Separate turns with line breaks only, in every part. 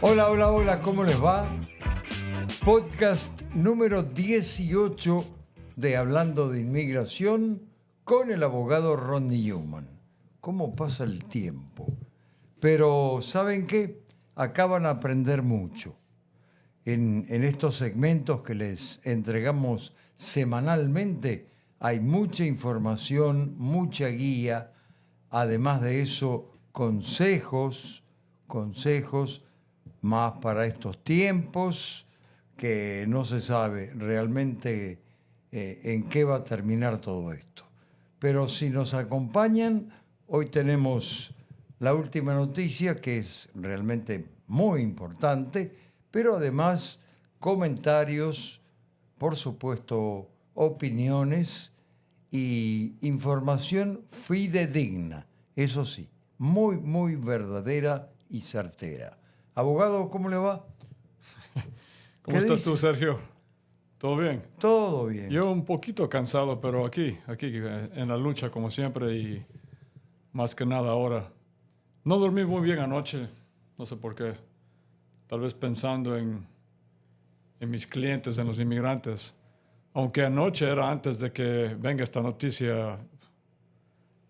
Hola, hola, hola, ¿cómo les va? Podcast número 18 de Hablando de Inmigración con el abogado Rodney Newman. ¿Cómo pasa el tiempo? Pero, ¿saben qué? Acaban a aprender mucho. En estos segmentos que les entregamos semanalmente hay mucha información, mucha guía. Además de eso, consejos más para estos tiempos que no se sabe realmente en qué va a terminar todo esto. Pero si nos acompañan, hoy tenemos la última noticia que es realmente muy importante, pero además comentarios, por supuesto, opiniones y información fidedigna, eso sí, muy, muy verdadera y certera. Abogado, ¿cómo le va?
¿Cómo estás tú, Sergio? ¿Todo bien?
Todo bien.
Yo un poquito cansado, pero aquí en la lucha como siempre y más que nada ahora. No dormí muy bien anoche, no sé por qué. Tal vez pensando en mis clientes, en los inmigrantes. Aunque anoche era antes de que venga esta noticia,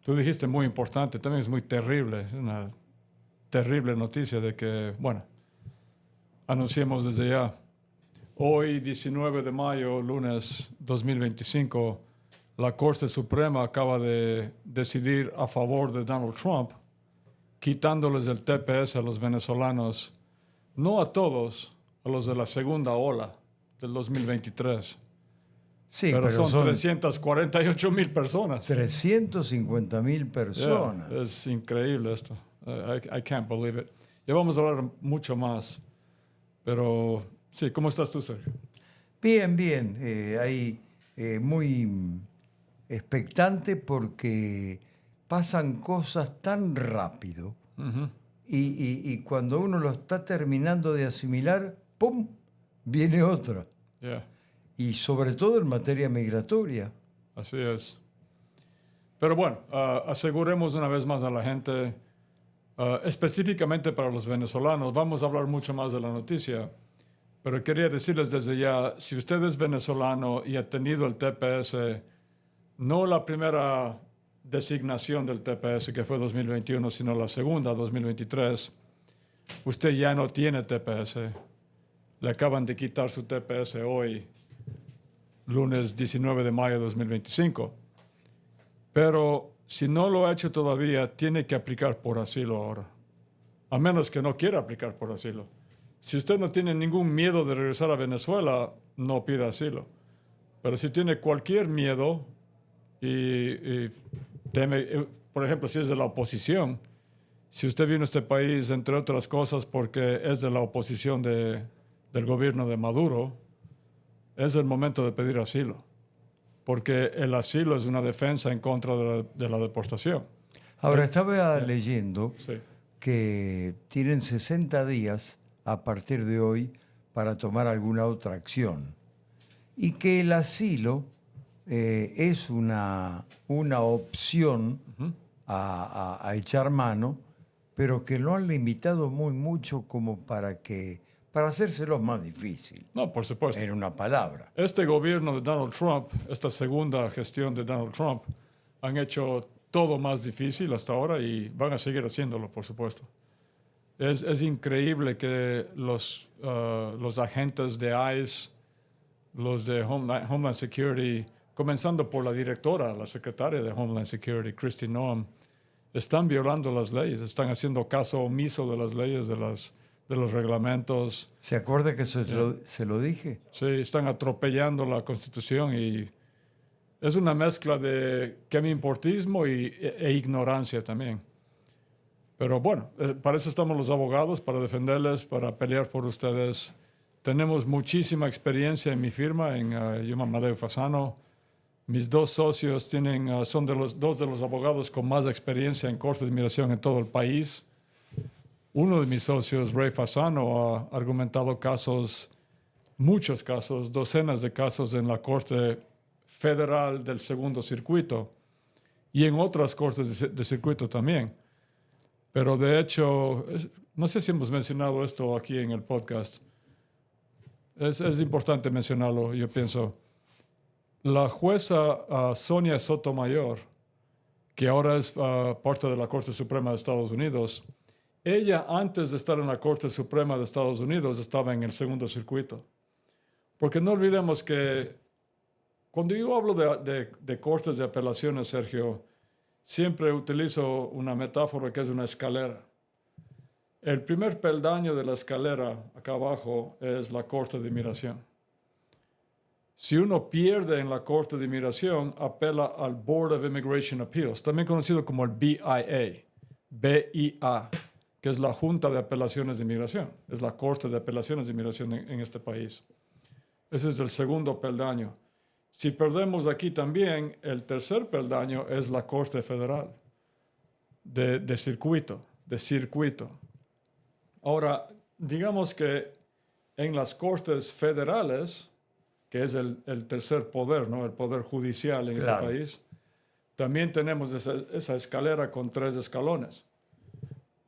tú dijiste muy importante, también es muy terrible, es una terrible noticia de que, bueno, anunciemos desde ya. Hoy, 19 de mayo, lunes 2025, la Corte Suprema acaba de decidir a favor de Donald Trump, quitándoles el TPS a los venezolanos, no a todos, a los de la segunda ola del 2023.
Sí,
pero son
son
348,000 personas.
350,000 personas.
Yeah, es increíble esto. I can't believe it. Ya vamos a hablar mucho más. Pero sí, ¿cómo estás tú, Sergio?
Bien, bien. Ahí muy expectante porque pasan cosas tan rápido y cuando uno lo está terminando de asimilar, ¡pum!, viene otra.
Yeah.
Y sobre todo en materia migratoria.
Así es. Pero bueno, aseguremos una vez más a la gente, específicamente para los venezolanos, vamos a hablar mucho más de la noticia, pero quería decirles desde ya, si usted es venezolano y ha tenido el TPS, no la primera designación del TPS que fue 2021, sino la segunda, 2023, usted ya no tiene TPS. Le acaban de quitar su TPS hoy, lunes 19 de mayo de 2025. Pero si no lo ha hecho todavía, tiene que aplicar por asilo ahora. A menos que no quiera aplicar por asilo. Si usted no tiene ningún miedo de regresar a Venezuela, no pida asilo. Pero si tiene cualquier miedo y teme, por ejemplo, si es de la oposición, si usted vino a este país, entre otras cosas, porque es de la oposición del gobierno de Maduro, es el momento de pedir asilo, porque el asilo es una defensa en contra de la deportación.
Ahora, estaba leyendo
Sí.
que tienen 60 días a partir de hoy para tomar alguna otra acción y que el asilo es una opción a echar mano, pero que lo han limitado mucho como para hacérselo más difícil.
No, por supuesto.
En una palabra.
Este gobierno de Donald Trump, esta segunda gestión de Donald Trump, han hecho todo más difícil hasta ahora y van a seguir haciéndolo, por supuesto. Es increíble que los agentes de ICE, los de Homeland Security, comenzando por la directora, la secretaria de Homeland Security, Kristi Noem, están violando las leyes, están haciendo caso omiso de las leyes, de los reglamentos.
¿Se acuerda que se lo dije?
Sí, están atropellando la Constitución y es una mezcla de quemi-importismo e ignorancia también. Pero bueno, para eso estamos los abogados, para defenderles, para pelear por ustedes. Tenemos muchísima experiencia en mi firma, en Amadeo Fasano. Mis dos socios son dos de los abogados con más experiencia en corte de inmigración en todo el país. Uno de mis socios, Ray Fasano, ha argumentado muchos casos, docenas de casos en la Corte Federal del Segundo Circuito y en otras cortes de circuito también. Pero de hecho, no sé si hemos mencionado esto aquí en el podcast. Es importante mencionarlo, yo pienso. La jueza Sonia Sotomayor, que ahora es parte de la Corte Suprema de Estados Unidos, ella antes de estar en la Corte Suprema de Estados Unidos estaba en el Segundo Circuito. Porque no olvidemos que cuando yo hablo de cortes de apelaciones, Sergio, siempre utilizo una metáfora que es una escalera. El primer peldaño de la escalera, acá abajo, es la Corte de Inmigración. Si uno pierde en la Corte de Inmigración, apela al Board of Immigration Appeals, también conocido como el BIA, que es la Junta de Apelaciones de Inmigración. Es la Corte de Apelaciones de Inmigración en este país. Ese es el segundo peldaño. Si perdemos aquí también, el tercer peldaño es la Corte Federal de circuito. Ahora, digamos que en las Cortes Federales, que es el tercer poder, ¿no? El poder judicial en este país, también tenemos esa escalera con 3 escalones.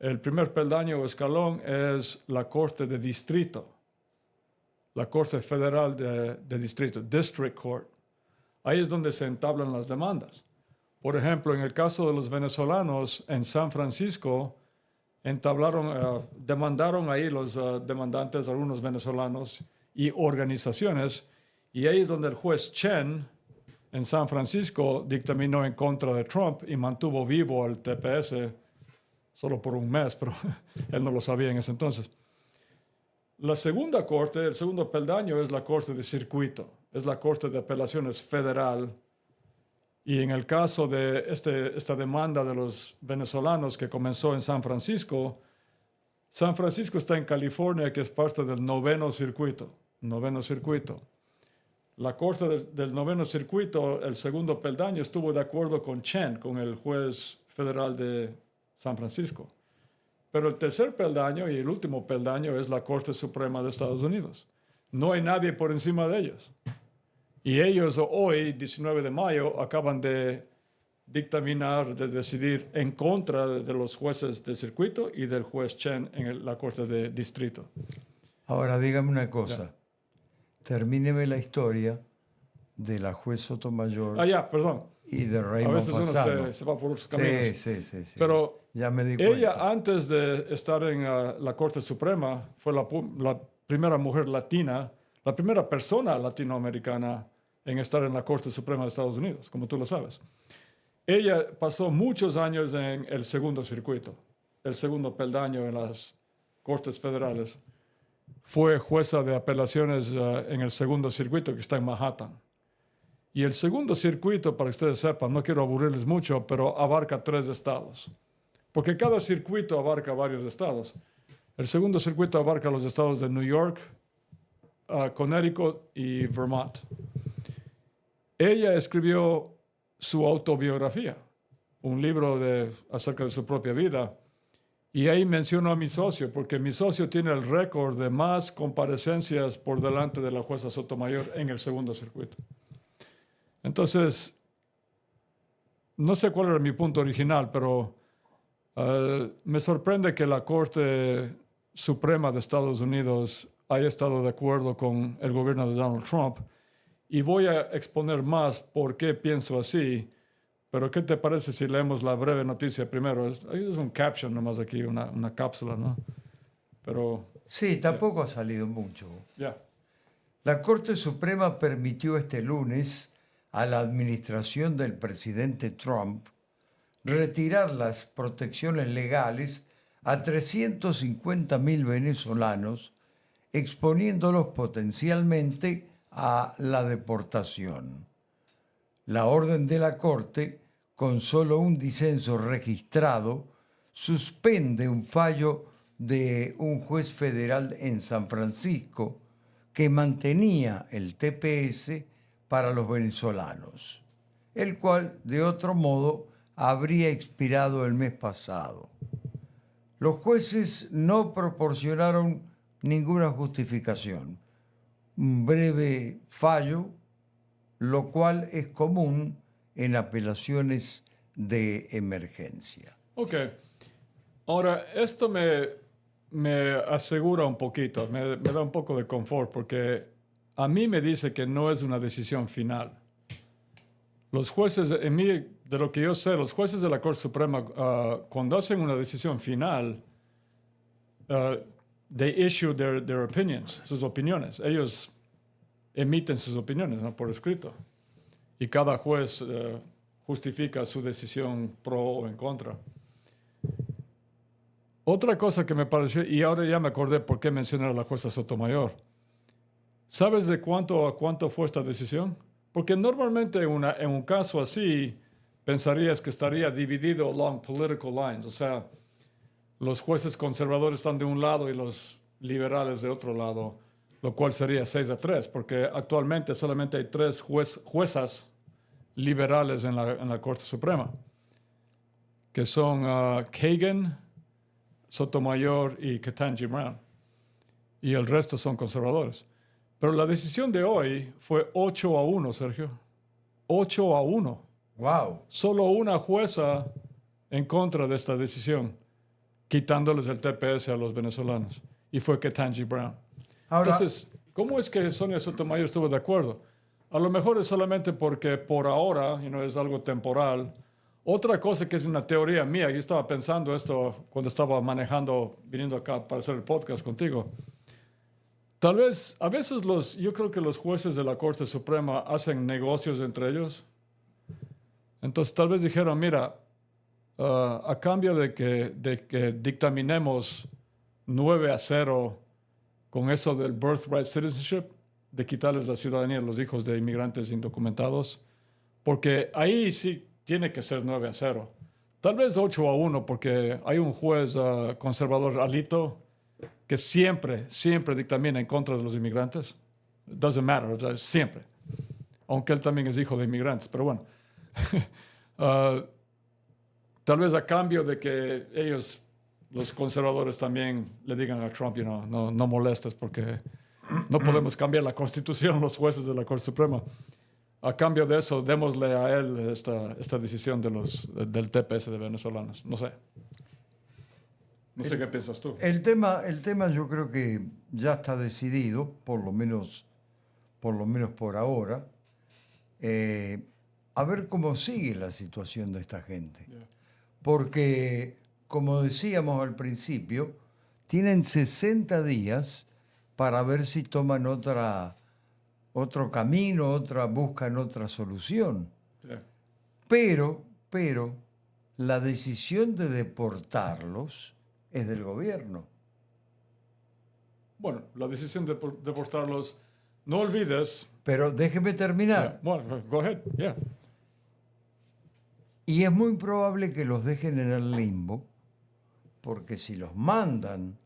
El primer peldaño o escalón es la Corte de Distrito, la Corte Federal de Distrito, District Court. Ahí es donde se entablan las demandas. Por ejemplo, en el caso de los venezolanos en San Francisco, demandaron ahí los demandantes, algunos venezolanos y organizaciones, y ahí es donde el juez Chen en San Francisco dictaminó en contra de Trump y mantuvo vivo al TPS solo por un mes, pero él no lo sabía en ese entonces. La segunda corte, el segundo peldaño, es la Corte de Circuito, es la Corte de Apelaciones Federal. Y en el caso de esta demanda de los venezolanos que comenzó en San Francisco está en California, que es parte del noveno circuito. La Corte del noveno circuito, el segundo peldaño, estuvo de acuerdo con Chen, con el juez federal de San Francisco. Pero el tercer peldaño y el último peldaño es la Corte Suprema de Estados Unidos. No hay nadie por encima de ellos. Y ellos hoy, 19 de mayo, acaban de dictaminar, de decidir en contra de los jueces de circuito y del juez Chen en la Corte de Distrito.
Ahora dígame una cosa. Ya. Termíneme la historia de la juez Sotomayor.
Perdón.
Y de Raymond Fasano.
A veces uno se va por los caminos.
Sí.
Pero
ya me di cuenta.
Ella, antes de estar en la Corte Suprema, fue la primera mujer latina, la primera persona latinoamericana en estar en la Corte Suprema de Estados Unidos, como tú lo sabes. Ella pasó muchos años en el segundo circuito, el segundo peldaño en las Cortes Federales. Fue jueza de apelaciones en el segundo circuito, que está en Manhattan. Y el segundo circuito, para que ustedes sepan, no quiero aburrirles mucho, pero abarca 3 estados. Porque cada circuito abarca varios estados. El segundo circuito abarca los estados de New York, Connecticut y Vermont. Ella escribió su autobiografía, un libro acerca de su propia vida. Y ahí menciono a mi socio, porque mi socio tiene el récord de más comparecencias por delante de la jueza Sotomayor en el segundo circuito. Entonces, no sé cuál era mi punto original, pero me sorprende que la Corte Suprema de Estados Unidos haya estado de acuerdo con el gobierno de Donald Trump. Y voy a exponer más por qué pienso así. Pero, ¿qué te parece si leemos la breve noticia primero? Es un caption nomás aquí, una cápsula, ¿no? Pero...
Sí, tampoco ha salido mucho.
Ya.
La Corte Suprema permitió este lunes a la administración del presidente Trump retirar las protecciones legales a 350.000 venezolanos, exponiéndolos potencialmente a la deportación. La orden de la Corte, con solo un disenso registrado, suspende un fallo de un juez federal en San Francisco que mantenía el TPS para los venezolanos, el cual, de otro modo, habría expirado el mes pasado. los jueces no proporcionaron ninguna justificación. Un breve fallo, lo cual es común en apelaciones de emergencia.
Ok. Ahora, esto me asegura un poquito, me da un poco de confort, porque a mí me dice que no es una decisión final. Los jueces, de lo que yo sé, los jueces de la Corte Suprema, cuando hacen una decisión final, they issue their opinions, sus opiniones. Ellos emiten sus opiniones, ¿no?, por escrito. Y cada juez justifica su decisión pro o en contra. Otra cosa que me pareció, y ahora ya me acordé por qué mencioné a la jueza Sotomayor. ¿Sabes de cuánto a cuánto fue esta decisión? Porque normalmente en un caso así pensarías que estaría dividido along political lines. O sea, los jueces conservadores están de un lado y los liberales de otro lado, lo cual sería 6-3, porque actualmente solamente hay 3 juezas liberales en la Corte Suprema, que son Kagan, Sotomayor y Ketanji Brown. Y el resto son conservadores. Pero la decisión de hoy fue 8-1, Sergio. 8-1.
¡Wow!
Solo una jueza en contra de esta decisión, quitándoles el TPS a los venezolanos. Y fue Ketanji Brown.
Ahora,
Entonces, ¿cómo es que Sonia Sotomayor estuvo de acuerdo? A lo mejor es solamente porque por ahora, es algo temporal. Otra cosa que es una teoría mía, yo estaba pensando esto cuando estaba manejando, viniendo acá para hacer el podcast contigo. Tal vez, a veces yo creo que los jueces de la Corte Suprema hacen negocios entre ellos. Entonces tal vez dijeron, mira, a cambio de que dictaminemos 9-0 con eso del birthright citizenship, de quitarles la ciudadanía a los hijos de inmigrantes indocumentados, porque ahí sí tiene que ser 9-0. Tal vez 8-1, porque hay un juez conservador, Alito, que siempre dictamina en contra de los inmigrantes. It doesn't matter, o sea, siempre. Aunque él también es hijo de inmigrantes, pero bueno. Tal vez a cambio de que ellos, los conservadores, también le digan a Trump, no molestes porque no podemos cambiar la Constitución, los jueces de la Corte Suprema. A cambio de eso, démosle a él esta decisión del TPS de venezolanos. No sé. No sé qué piensas tú.
el tema yo creo que ya está decidido, por lo menos por ahora. A ver cómo sigue la situación de esta gente.
Yeah.
Porque, como decíamos al principio, tienen 60 días para ver si toman otro camino, buscan otra solución.
Yeah.
Pero, la decisión de deportarlos es del gobierno.
Bueno, la decisión de deportarlos, no olvides.
Pero déjeme terminar.
Yeah. Bueno, go ahead. Yeah.
Y es muy probable que los dejen en el limbo, porque si los mandan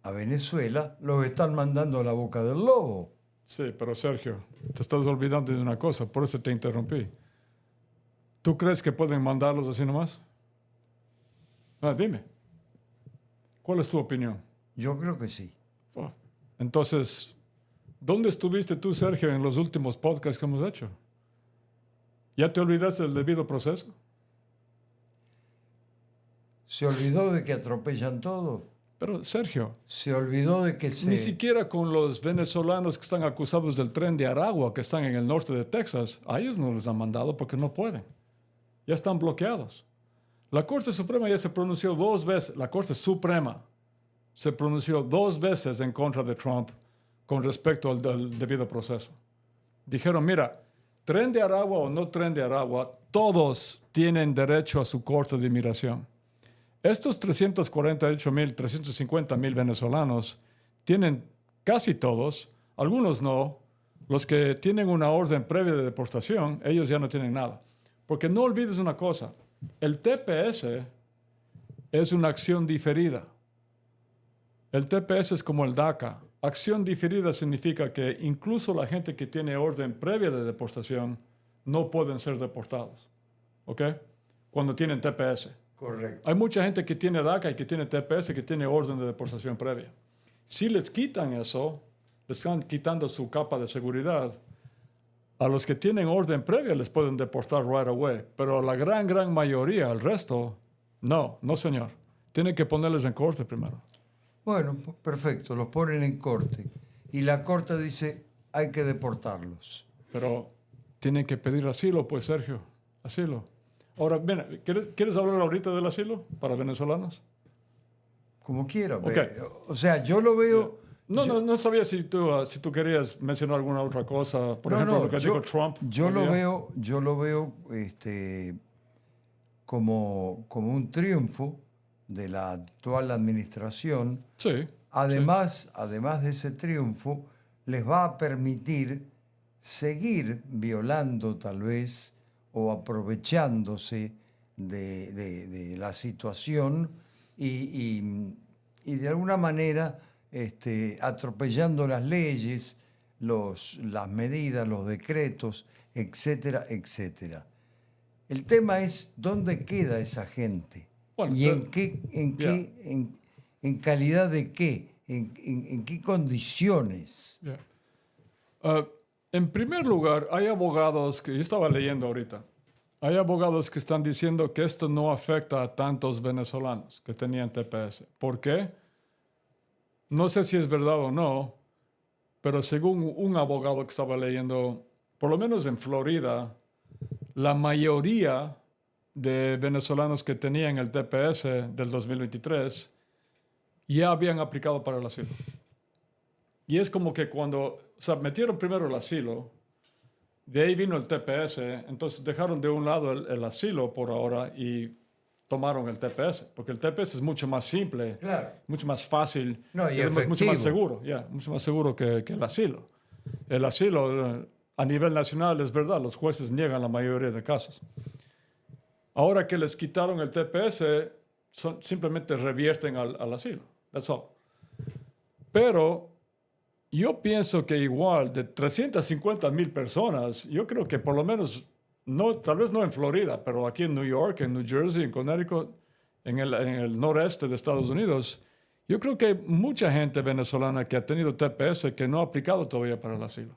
a Venezuela, los están mandando a la boca del lobo.
Sí, pero Sergio, te estás olvidando de una cosa, por eso te interrumpí. ¿Tú crees que pueden mandarlos así nomás? Dime. ¿Cuál es tu opinión?
Yo creo que sí.
Entonces, ¿dónde estuviste tú, Sergio, en los últimos podcasts que hemos hecho? ¿Ya te olvidaste del debido proceso?
Se olvidó de que atropellan todo.
Pero, Sergio,
Se olvidó de que
ni siquiera con los venezolanos que están acusados del tren de Aragua, que están en el norte de Texas, a ellos no les han mandado porque no pueden. Ya están bloqueados. La Corte Suprema ya se pronunció 2 veces, la Corte Suprema se pronunció 2 veces en contra de Trump con respecto al debido proceso. Dijeron, mira, tren de Aragua o no tren de Aragua, todos tienen derecho a su corte de inmigración. Estos 348,000, 350,000 venezolanos tienen casi todos, algunos no, los que tienen una orden previa de deportación, ellos ya no tienen nada. Porque no olvides una cosa, el TPS es una acción diferida. El TPS es como el DACA. Acción diferida significa que incluso la gente que tiene orden previa de deportación no pueden ser deportados. ¿Ok? Cuando tienen TPS.
Correcto.
Hay mucha gente que tiene DACA y que tiene TPS, que tiene orden de deportación previa. Si les quitan eso, les están quitando su capa de seguridad. A los que tienen orden previa les pueden deportar right away, pero a la gran mayoría, al resto, no señor. Tienen que ponerles en corte primero.
Bueno, perfecto, los ponen en corte. Y la corte dice, hay que deportarlos.
Pero tienen que pedir asilo, pues, Sergio. Asilo. Ahora, mira, ¿quieres hablar ahorita del asilo para venezolanos?
Como quiera.
Okay.
O sea, yo lo veo...
No sabía si tú querías mencionar alguna otra cosa. Por ejemplo, lo que dijo Trump.
Yo lo veo como un triunfo de la actual administración.
Sí.
Además de ese triunfo, les va a permitir seguir violando tal vez o aprovechándose de la situación y de alguna manera atropellando las leyes, las medidas, los decretos, etcétera, etcétera. El tema es dónde queda esa gente.
Bueno,
y en calidad de qué, en qué condiciones.
Yeah. En primer lugar, hay abogados que yo estaba leyendo ahorita. Hay abogados que están diciendo que esto no afecta a tantos venezolanos que tenían TPS. ¿Por qué? No sé si es verdad o no, pero según un abogado que estaba leyendo, por lo menos en Florida, la mayoría de venezolanos que tenían el TPS del 2023 ya habían aplicado para el asilo. Y es como que metieron primero el asilo, de ahí vino el TPS, entonces dejaron de un lado el asilo por ahora y tomaron el TPS, porque el TPS es mucho más simple,
claro,
mucho más fácil,
y
además mucho más seguro, mucho más seguro que el asilo. El asilo a nivel nacional es verdad, los jueces niegan la mayoría de casos. Ahora que les quitaron el TPS, simplemente revierten al asilo. That's all. Pero yo pienso que igual de 350,000 personas, yo creo que por lo menos, tal vez no en Florida, pero aquí en New York, en New Jersey, en Connecticut, en el noreste de Estados Unidos, yo creo que hay mucha gente venezolana que ha tenido TPS que no ha aplicado todavía para el asilo.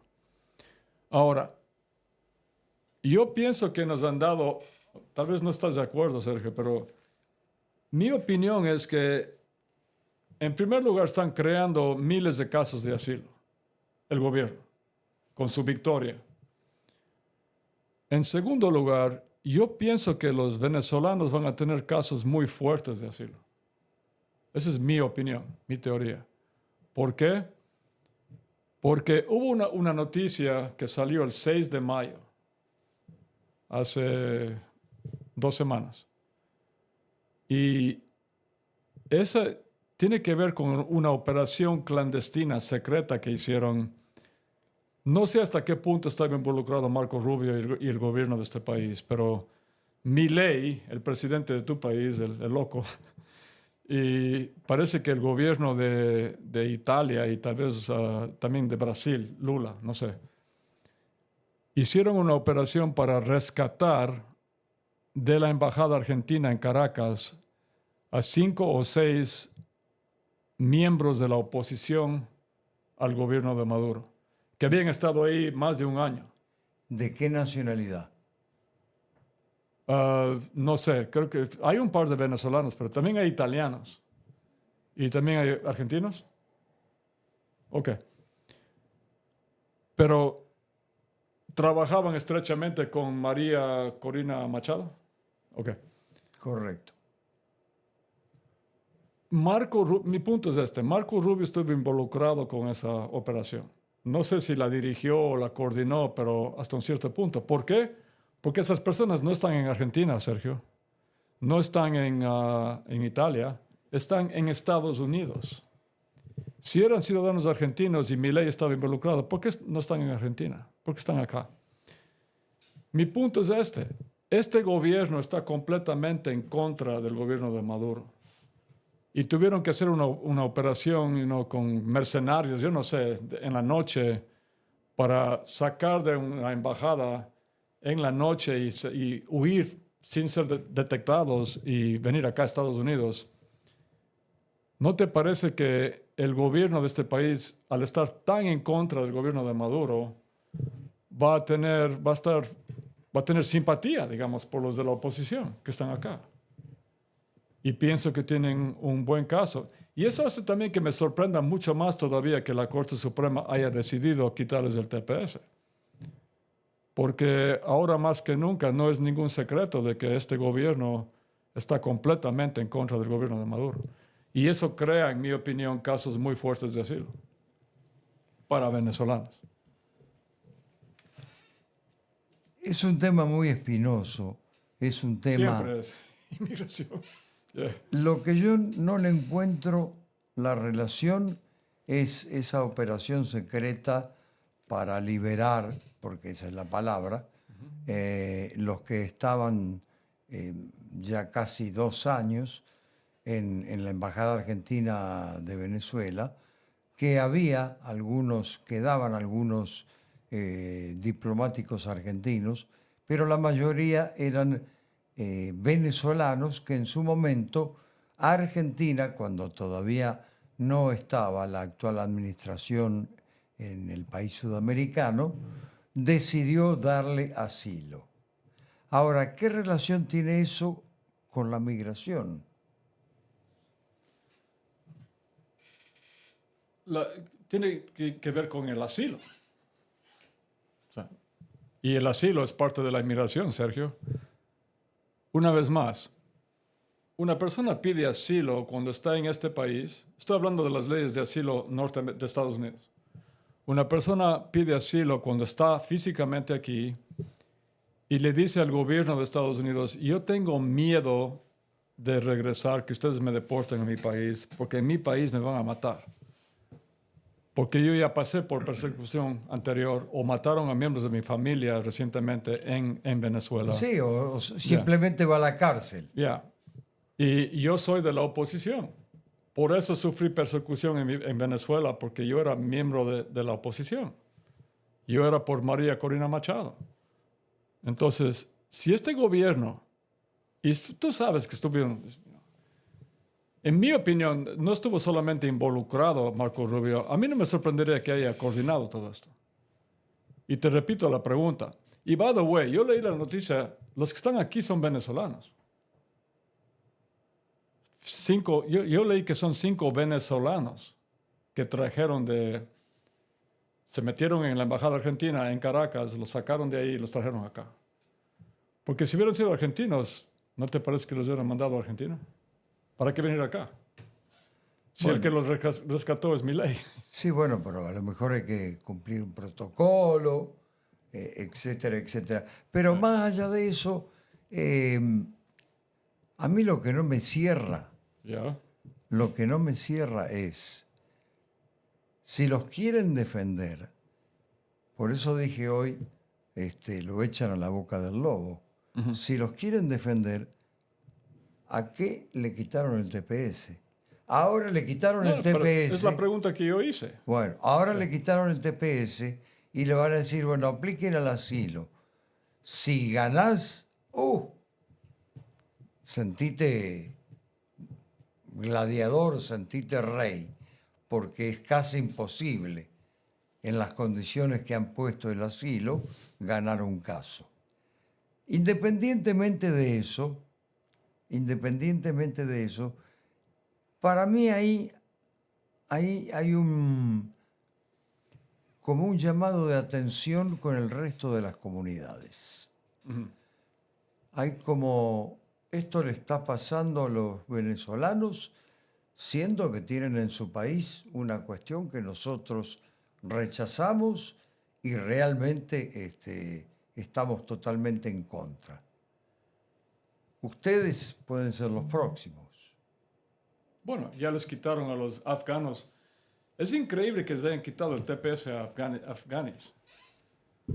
Ahora, yo pienso que nos han dado, tal vez no estás de acuerdo, Sergio, pero mi opinión es que en primer lugar están creando miles de casos de asilo, el gobierno, con su victoria. En segundo lugar, yo pienso que los venezolanos van a tener casos muy fuertes de asilo. Esa es mi opinión, mi teoría. ¿Por qué? Porque hubo una noticia que salió el 6 de mayo, hace 2 semanas. Y esa tiene que ver con una operación clandestina, secreta que hicieron. No sé hasta qué punto estaba involucrado Marco Rubio y el gobierno de este país, pero Milei, el presidente de tu país, el loco, y parece que el gobierno de Italia y tal vez también de Brasil, Lula, no sé, hicieron una operación para rescatar de la embajada argentina en Caracas a 5 o 6 miembros de la oposición al gobierno de Maduro, que habían estado ahí más de un año.
¿De qué nacionalidad?
No sé, creo que hay un par de venezolanos, pero también hay italianos. ¿Y también hay argentinos? Ok. Pero trabajaban estrechamente con María Corina Machado. Ok.
Correcto.
Mi punto es este. Marco Rubio estuvo involucrado con esa operación. No sé si la dirigió o la coordinó, pero hasta un cierto punto. ¿Por qué? Porque esas personas no están en Argentina, Sergio. No están en Italia. Están en Estados Unidos. Si eran ciudadanos argentinos y Milei estaba involucrado, ¿por qué no están en Argentina? ¿Por qué están acá? Mi punto es este. Este gobierno está completamente en contra del gobierno de Maduro. Y tuvieron que hacer una operación con mercenarios, yo no sé, en la noche, para sacar de una embajada en la noche y huir sin ser detectados y venir acá a Estados Unidos, ¿no te parece que el gobierno de este país, al estar tan en contra del gobierno de Maduro, va a tener simpatía, digamos, por los de la oposición que están acá? Y pienso que tienen un buen caso. Y eso hace también que me sorprenda mucho más todavía que la Corte Suprema haya decidido quitarles el TPS. Porque ahora más que nunca no es ningún secreto de que este gobierno está completamente en contra del gobierno de Maduro. Y eso crea, en mi opinión, casos muy fuertes de asilo para venezolanos.
Es un tema muy espinoso, es un tema...
Siempre es inmigración. Yeah.
Lo que yo no le encuentro la relación es esa operación secreta para liberar, porque esa es la palabra, los que estaban ya casi 2 años en la Embajada Argentina de Venezuela, que había algunos, quedaban algunos diplomáticos argentinos, pero la mayoría eran venezolanos que en su momento Argentina, cuando todavía no estaba la actual administración en el país sudamericano, decidió darle asilo. Ahora, ¿qué relación tiene eso con la migración?
Tiene que ver con el asilo. O sea, y el asilo es parte de la inmigración, Sergio. Una vez más, una persona pide asilo cuando está en este país. Estoy hablando de las leyes de asilo de Estados Unidos. Una persona pide asilo cuando está físicamente aquí y le dice al gobierno de Estados Unidos: yo tengo miedo de regresar, que ustedes me deporten a mi país, porque en mi país me van a matar. Porque yo ya pasé por persecución anterior o mataron a miembros de mi familia recientemente en Venezuela.
Sí, o simplemente va a la cárcel.
Ya. Y yo soy de la oposición. Por eso sufrí persecución en Venezuela, porque yo era miembro de la oposición. Yo era por María Corina Machado. Entonces, si este gobierno, y tú sabes que estuvieron, en mi opinión, no estuvo solamente involucrado Marco Rubio. A mí no me sorprendería que haya coordinado todo esto. Y te repito la pregunta. Y by the way, yo leí la noticia, los que están aquí son venezolanos. Yo leí que son 5 venezolanos que se metieron en la embajada argentina en Caracas, los sacaron de ahí y los trajeron acá. Porque si hubieran sido argentinos, ¿no te parece que los hubieran mandado a Argentina? ¿Para qué venir acá? Si el que los rescató es Milei.
Sí, bueno, pero a lo mejor hay que cumplir un protocolo, etcétera, etcétera. Pero más allá de eso, a mí lo que no me cierra,
¿Ya?
lo que no me cierra es, si los quieren defender, por eso dije hoy, lo echan a la boca del lobo. Si los quieren defender, ¿a qué le quitaron el TPS? Ahora le quitaron el
pero
TPS.
es la pregunta que yo hice.
Bueno, ahora le quitaron el TPS y le van a decir, bueno, apliquen al asilo. Si ganás, sentite gladiador, sentite rey, porque es casi imposible, en las condiciones que han puesto el asilo, ganar un caso. Independientemente de eso, para mí ahí hay como un llamado de atención con el resto de las comunidades. Hay como, esto le está pasando a los venezolanos, siendo que tienen en su país una cuestión que nosotros rechazamos y realmente estamos totalmente en contra. Ustedes pueden ser los próximos.
Bueno, ya les quitaron a los afganos. Es increíble que les hayan quitado el TPS a afganis.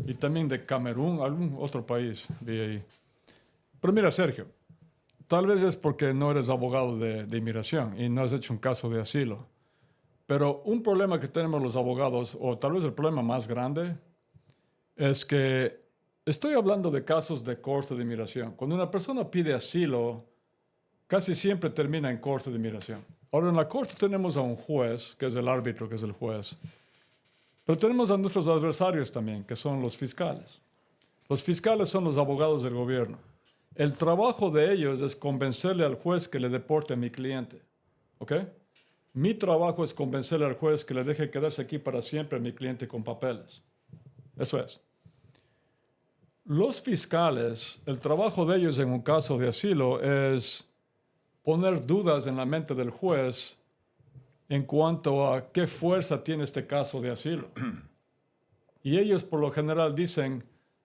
Y también de Camerún, algún otro país, vi ahí. Pero mira, Sergio, tal vez es porque no eres abogado de inmigración y no has hecho un caso de asilo. Pero un problema que tenemos los abogados, o tal vez el problema más grande, es que Estoy hablando de casos de corte de inmigración. Cuando una persona pide asilo, casi siempre termina en corte de inmigración. Ahora, en la corte tenemos a un juez, que es el árbitro, que es el juez. Pero tenemos a nuestros adversarios también, que son los fiscales. Los fiscales son los abogados del gobierno. El trabajo de ellos es convencerle al juez que le deporte a mi cliente. ¿Ok? Mi trabajo es convencerle al juez que le deje quedarse aquí para siempre a mi cliente con papeles. Eso es. Los fiscales, el trabajo de ellos en un caso de asilo es poner dudas en la mente del juez en cuanto a qué fuerza tiene este caso de asilo. Y ellos por lo general dicen,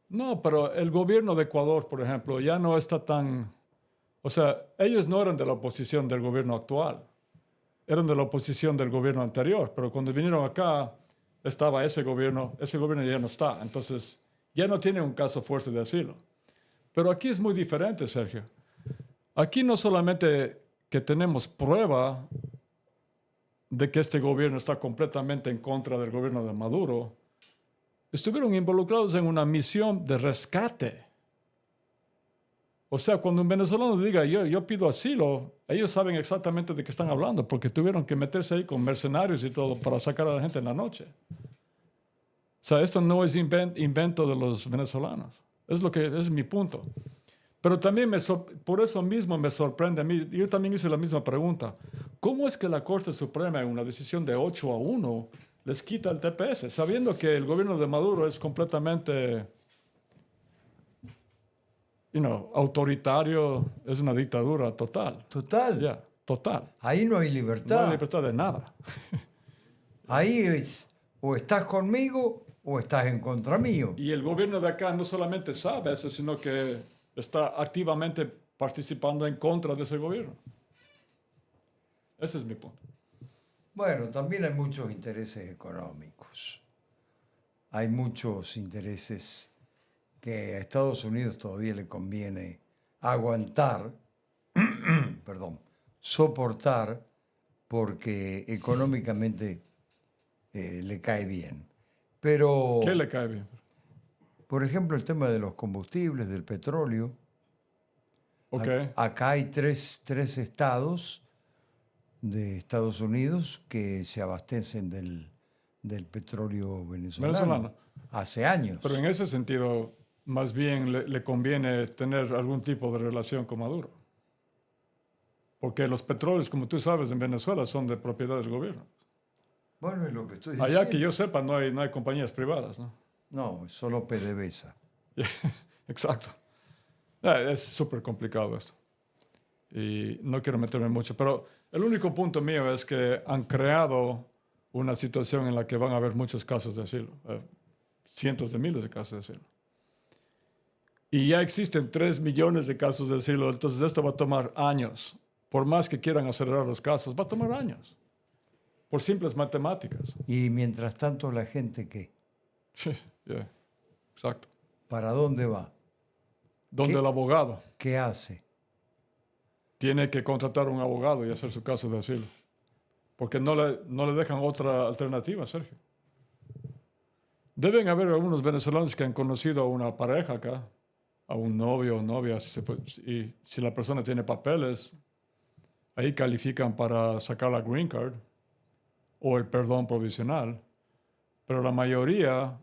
no, pero el gobierno de Ecuador, por ejemplo, ya no está tan... O sea, ellos no eran de la oposición del gobierno actual, eran de la oposición del gobierno anterior, pero cuando vinieron acá estaba ese gobierno ya no está, entonces ya no tiene un caso fuerte de asilo. Pero aquí es muy diferente, Sergio. Aquí no solamente que tenemos prueba de que este gobierno está completamente en contra del gobierno de Maduro, estuvieron involucrados en una misión de rescate. O sea, cuando un venezolano diga, yo pido asilo, ellos saben exactamente de qué están hablando, porque tuvieron que meterse ahí con mercenarios y todo para sacar a la gente en la noche. O sea, esto no es invento de los venezolanos. Es mi punto. Pero también por eso mismo me sorprende a mí. Yo también hice la misma pregunta. ¿Cómo es que la Corte Suprema en una decisión de 8-1 les quita el TPS, sabiendo que el gobierno de Maduro es completamente autoritario, es una dictadura total?
Total.
Ya, total.
Ahí no hay
No
libertad.
hay libertad de nada.
Ahí es o estás conmigo o estás en contra mío.
Y el gobierno de acá no solamente sabe eso, sino que está activamente participando en contra de ese gobierno. Ese es mi punto.
Bueno, también hay muchos intereses económicos. Hay muchos intereses que a Estados Unidos todavía le conviene aguantar, perdón, soportar, porque económicamente le cae bien. Pero,
¿Qué le cae bien?
por ejemplo, el tema de los combustibles, del petróleo.
Ok.
Acá hay tres estados de Estados Unidos que se abastecen del petróleo venezolano. Hace años.
Pero en ese sentido, más bien le conviene tener algún tipo de relación con Maduro. Porque los petróleos, como tú sabes, en Venezuela son de propiedad del gobierno.
Bueno, es lo que estoy diciendo.
Allá que yo sepa, no hay compañías privadas, ¿no?
No, es solo PDVSA.
Exacto. Es súper complicado esto. Y no quiero meterme mucho, pero el único punto mío es que han creado una situación en la que van a haber muchos casos de asilo, cientos de miles de casos de asilo. Y ya existen 3 millones de casos de asilo, entonces esto va a tomar años. Por más que quieran acelerar los casos, va a tomar años. Por simples matemáticas.
Y mientras tanto, la gente, ¿qué?
Yeah, exacto.
¿Para dónde va?
Donde el abogado
¿Qué hace?
tiene que contratar un abogado y hacer su caso de asilo. Porque no le dejan otra alternativa, Sergio. Deben haber algunos venezolanos que han conocido a una pareja acá, a un novio o novia, y si la persona tiene papeles, ahí califican para sacar la green card o el perdón provisional. Pero la mayoría,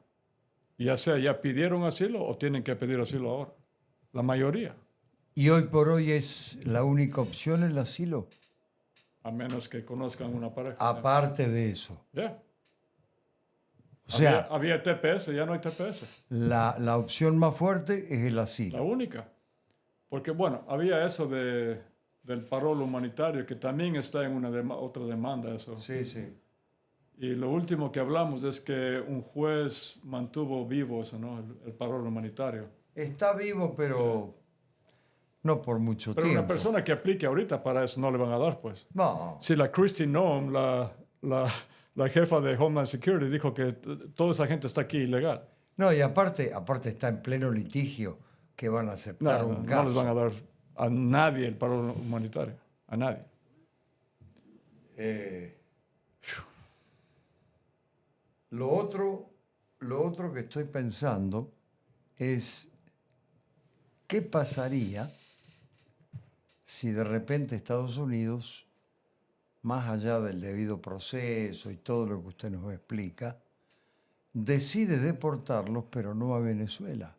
ya sea ya pidieron asilo o tienen que pedir asilo ahora. La mayoría.
¿Y hoy por hoy es la única opción el asilo?
A menos que conozcan una pareja.
Aparte de eso.
Ya.
O sea,
había TPS, ya no hay TPS.
la opción más fuerte es el asilo.
La única. Porque, bueno, había eso del parol humanitario, que también está en otra demanda, eso.
Sí, sí.
Y lo último que hablamos es que un juez mantuvo vivo eso, ¿no? El parol humanitario.
Está vivo, pero no por mucho
Pero
tiempo.
una persona que aplique ahorita para eso no le van a dar, pues.
No.
Si la Kristi Noem, la jefa de Homeland Security, dijo que toda esa gente está aquí ilegal.
No, y aparte está en pleno litigio que van a aceptar un caso.
No les van a dar a nadie el parol humanitario. A nadie.
Lo otro que estoy pensando es qué pasaría si de repente Estados Unidos, más allá del debido proceso y todo lo que usted nos explica, decide deportarlos, pero no a Venezuela.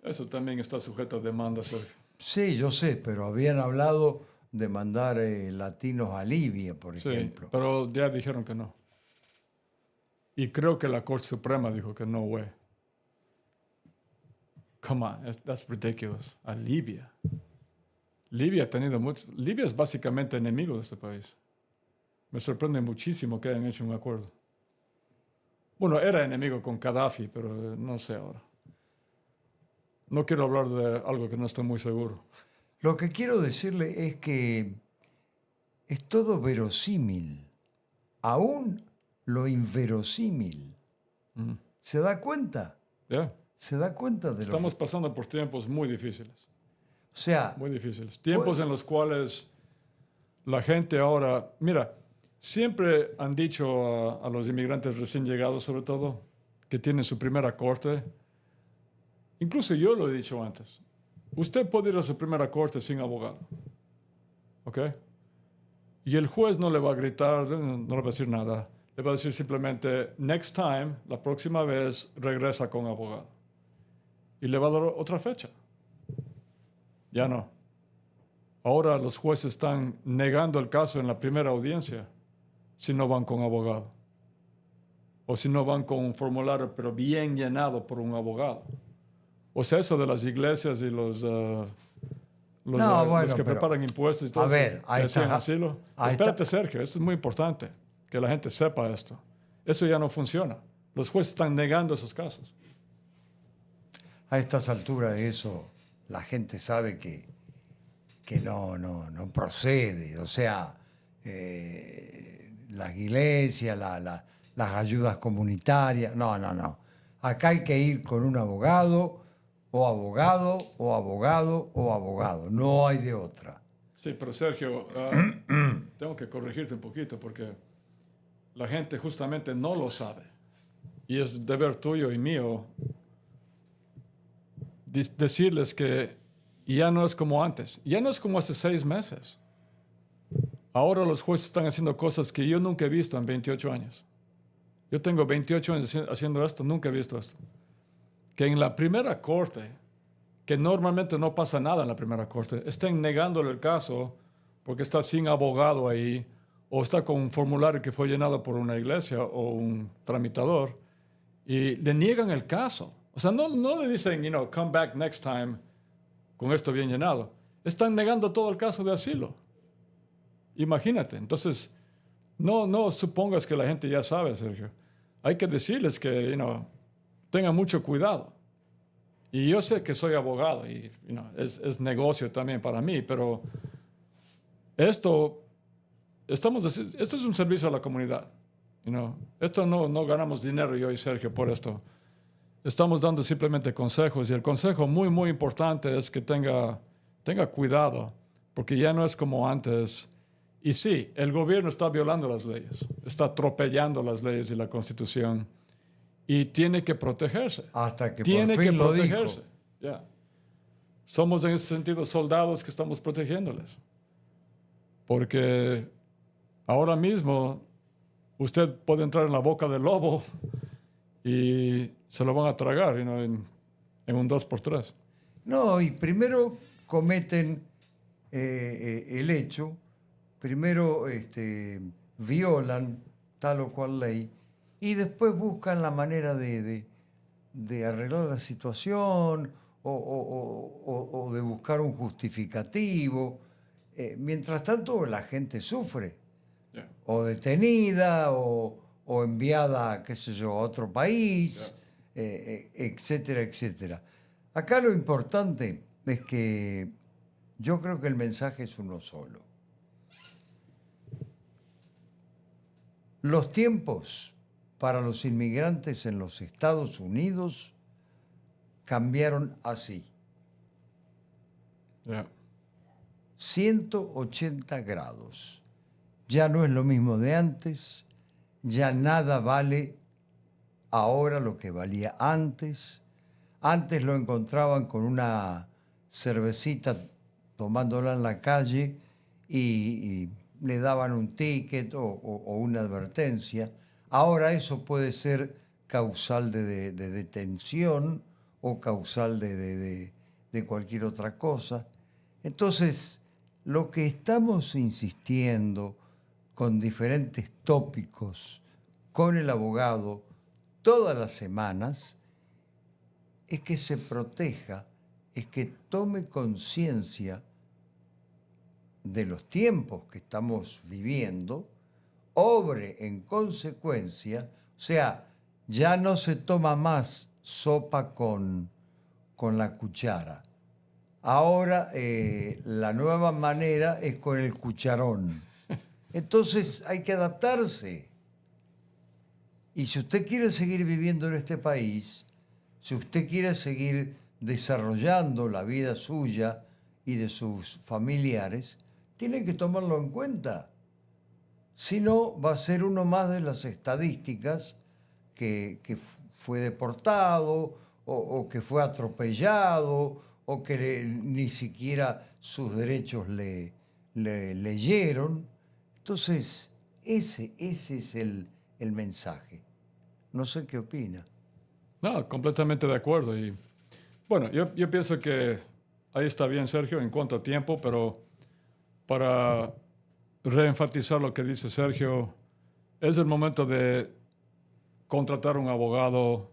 Eso también está sujeto a demanda, Sergio.
Sí, yo sé, pero habían hablado de mandar latinos a Libia, por
Sí,
ejemplo.
pero ya dijeron que no. Y creo que la Corte Suprema dijo que no, güey. Come on, that's ridiculous. A Libia. Libia ha tenido mucho. Libia es básicamente enemigo de este país. Me sorprende muchísimo que hayan hecho un acuerdo. Bueno, era enemigo con Gaddafi, pero no sé ahora. No quiero hablar de algo que no estoy muy seguro.
Lo que quiero decirle es que es todo verosímil, aún lo inverosímil. ¿Se da cuenta?
Ya.
¿Se da cuenta de lo
Estamos
que...
pasando por tiempos muy difíciles.
O sea,
Muy difíciles. Tiempos en los cuales la gente ahora... Mira, siempre han dicho a los inmigrantes recién llegados, sobre todo, que tienen su primera corte. Incluso yo lo he dicho antes. Usted puede ir a su primera corte sin abogado. ¿Ok? Y el juez no le va a gritar, no le va a decir nada. Le va a decir simplemente, next time, la próxima vez, regresa con abogado. Y le va a dar otra fecha. Ya no. Ahora los jueces están negando el caso en la primera audiencia si no van con abogado. O si no van con un formulario, pero bien llenado por un abogado. O sea, eso de las iglesias y los
bueno,
que
pero,
preparan impuestos y todo
a
eso,
ver,
que hacían asilo.
ahí
Espérate,
está.
Sergio, esto es muy importante, que la gente sepa esto. Eso ya no funciona. Los jueces están negando esos casos.
A estas alturas eso, la gente sabe que no procede. O sea, las iglesias, las ayudas comunitarias. No. Acá hay que ir con un abogado, o abogado, o abogado, o abogado. No hay de otra.
Sí, pero Sergio, tengo que corregirte un poquito porque la gente justamente no lo sabe. Y es deber tuyo y mío decirles que ya no es como antes. Ya no es como hace 6 meses. Ahora los jueces están haciendo cosas que yo nunca he visto en 28 años. Yo tengo 28 años haciendo esto, nunca he visto esto. Que en la primera corte, que normalmente no pasa nada en la primera corte, estén negándole el caso porque está sin abogado ahí o está con un formulario que fue llenado por una iglesia o un tramitador y le niegan el caso. O sea, no le dicen, come back next time con esto bien llenado. Están negando todo el caso de asilo. Imagínate. Entonces, no supongas que la gente ya sabe, Sergio. Hay que decirles que, tengan mucho cuidado. Y yo sé que soy abogado y es negocio también para mí, pero esto es un servicio a la comunidad. Esto no ganamos dinero yo y Sergio por esto. Estamos dando simplemente consejos y el consejo muy, muy importante es que tenga cuidado, porque ya no es como antes. Y sí, el gobierno está violando las leyes, está atropellando las leyes y la Constitución y tiene que protegerse.
Hasta que
Tiene
por
que
fin lo
protegerse.
dijo.
Ya. Somos en ese sentido soldados que estamos protegiéndoles. Porque ahora mismo usted puede entrar en la boca del lobo y se lo van a tragar en un 2x3.
No, y primero cometen el hecho, primero violan tal o cual ley y después buscan la manera de arreglar la situación o de buscar un justificativo. Mientras tanto, la gente sufre,
Yeah.
o detenida o enviada, qué sé yo, a otro país, etcétera, etcétera. Acá lo importante es que yo creo que el mensaje es uno solo. Los tiempos para los inmigrantes en los Estados Unidos cambiaron así.
Yeah.
180 grados. Ya no es lo mismo de antes, ya nada vale ahora lo que valía antes. Antes lo encontraban con una cervecita tomándola en la calle y le daban un ticket o una advertencia. Ahora eso puede ser causal de detención o causal de cualquier otra cosa. Entonces, lo que estamos insistiendo con diferentes tópicos con el abogado todas las semanas es que se proteja, es que tome conciencia de los tiempos que estamos viviendo, obre en consecuencia, o sea, ya no se toma más sopa con la cuchara. Ahora la nueva manera es con el cucharón. Entonces hay que adaptarse. Y si usted quiere seguir viviendo en este país, si usted quiere seguir desarrollando la vida suya y de sus familiares, tiene que tomarlo en cuenta. Si no, va a ser uno más de las estadísticas que fue deportado o que fue atropellado o que ni siquiera sus derechos le leyeron. Entonces, ese es el mensaje. No sé qué opina.
No, completamente de acuerdo. Y bueno, yo pienso que ahí está bien, Sergio, en cuanto a tiempo, pero para reenfatizar lo que dice Sergio, es el momento de contratar un abogado.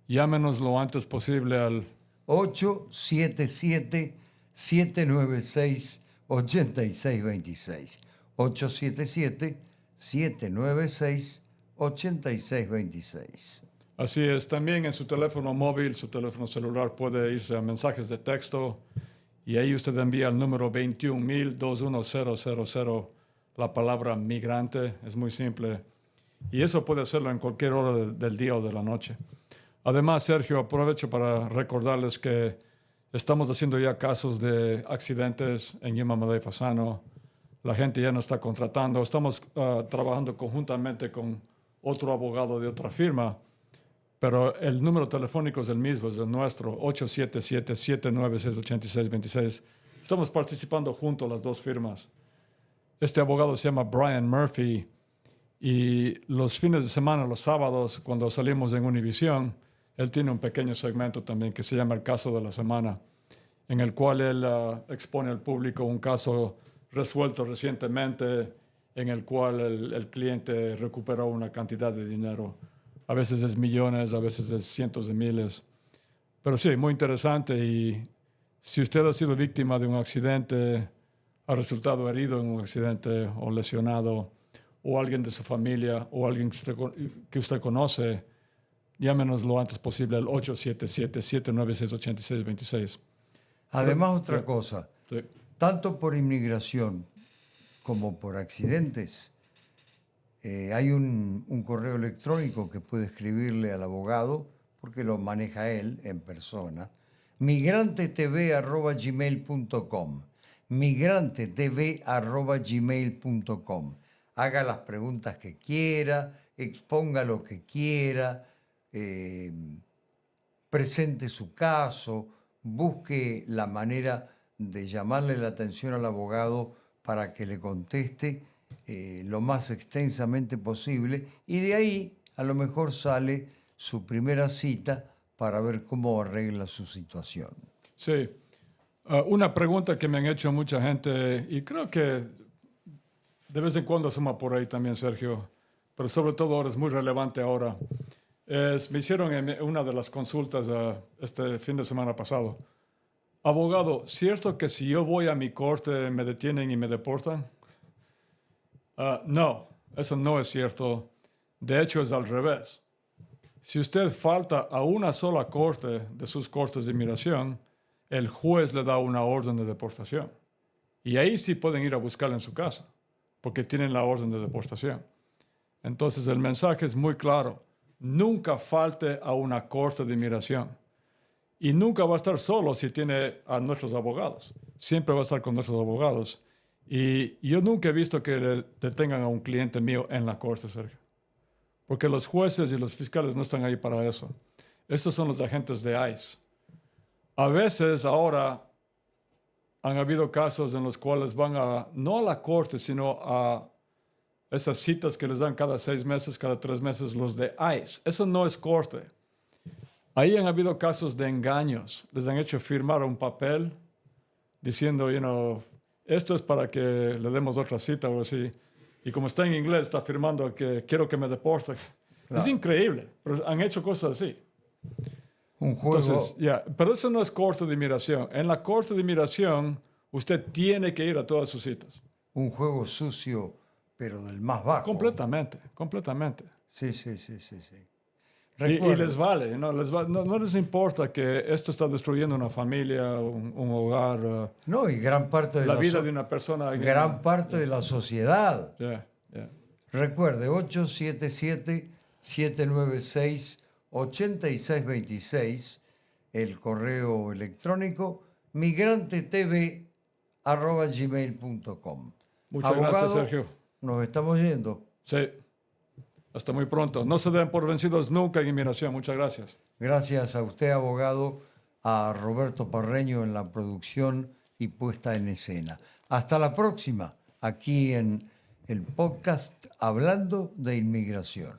Llámenos lo antes posible al
877-796-8626. 877-796-8626.
Así es, también en su teléfono móvil, su teléfono celular puede irse a mensajes de texto y ahí usted envía al número 21,000-21000 la palabra migrante, es muy simple. Y eso puede hacerlo en cualquier hora del día o de la noche. Además, Sergio, aprovecho para recordarles que estamos haciendo ya casos de accidentes en Yamamada y Fasano. La gente ya nos está contratando. Estamos trabajando conjuntamente con otro abogado de otra firma. Pero el número telefónico es el mismo, es el nuestro, 877-796-8626. Estamos participando juntos las dos firmas. Este abogado se llama Brian Murphy y los fines de semana, los sábados, cuando salimos en Univision, él tiene un pequeño segmento también que se llama El Caso de la Semana, en el cual él expone al público un caso resuelto recientemente en el cual el cliente recuperó una cantidad de dinero. A veces es millones, a veces es cientos de miles. Pero sí, muy interesante. Y si usted ha sido víctima de un accidente, ha resultado herido en un accidente o lesionado, o alguien de su familia, o alguien que usted conoce, llámenos lo antes posible al 877-796-8626.
Además, otra cosa,
Sí.
tanto por inmigración como por accidentes, hay un correo electrónico que puede escribirle al abogado, porque lo maneja él en persona, migrantetv@gmail.com, migrantetv@gmail.com. Haga las preguntas que quiera, exponga lo que quiera, presente su caso, busque la manera de llamarle la atención al abogado para que le conteste lo más extensamente posible y de ahí a lo mejor sale su primera cita para ver cómo arregla su situación.
Sí. Una pregunta que me han hecho mucha gente y creo que de vez en cuando asoma por ahí también, Sergio, pero sobre todo ahora es muy relevante ahora. Me hicieron en una de las consultas este fin de semana pasado. Abogado, ¿cierto que si yo voy a mi corte me detienen y me deportan? No, eso no es cierto. De hecho, es al revés. Si usted falta a una sola corte de sus cortes de inmigración, el juez le da una orden de deportación. Y ahí sí pueden ir a buscarla en su casa, porque tienen la orden de deportación. Entonces, el mensaje es muy claro. Nunca falte a una corte de inmigración. Y nunca va a estar solo si tiene a nuestros abogados. Siempre va a estar con nuestros abogados. Y yo nunca he visto que detengan a un cliente mío en la corte, Sergio. porque los jueces y los fiscales no están ahí para eso. Estos son los agentes de ICE. A veces ahora han habido casos en los cuales van no a la corte, sino a esas citas que les dan cada 6 meses, cada 3 meses, los de ICE. Eso no es corte. Ahí han habido casos de engaños. Les han hecho firmar un papel diciendo, esto es para que le demos otra cita o así. Y como está en inglés, está firmando que quiero que me deporte.
Claro.
Es increíble, pero han hecho cosas así.
Un juego.
Entonces, pero eso no es corte de inmigración. En la corte de inmigración, usted tiene que ir a todas sus citas.
Un juego sucio, pero del más bajo.
Completamente, completamente.
Sí.
Y les vale, no les importa que esto está destruyendo una familia, un hogar,
No, y gran parte de
la vida de una persona.
Gran parte de la sociedad.
Yeah.
Recuerde, 877-796-8626, el correo electrónico migrantetv@gmail.com.
Muchas
Abogado,
gracias, Sergio.
Nos estamos yendo.
Sí. Hasta muy pronto. No se den por vencidos nunca en inmigración. Muchas gracias.
Gracias a usted, abogado, a Roberto Parreño en la producción y puesta en escena. Hasta la próxima, aquí en el podcast Hablando de Inmigración.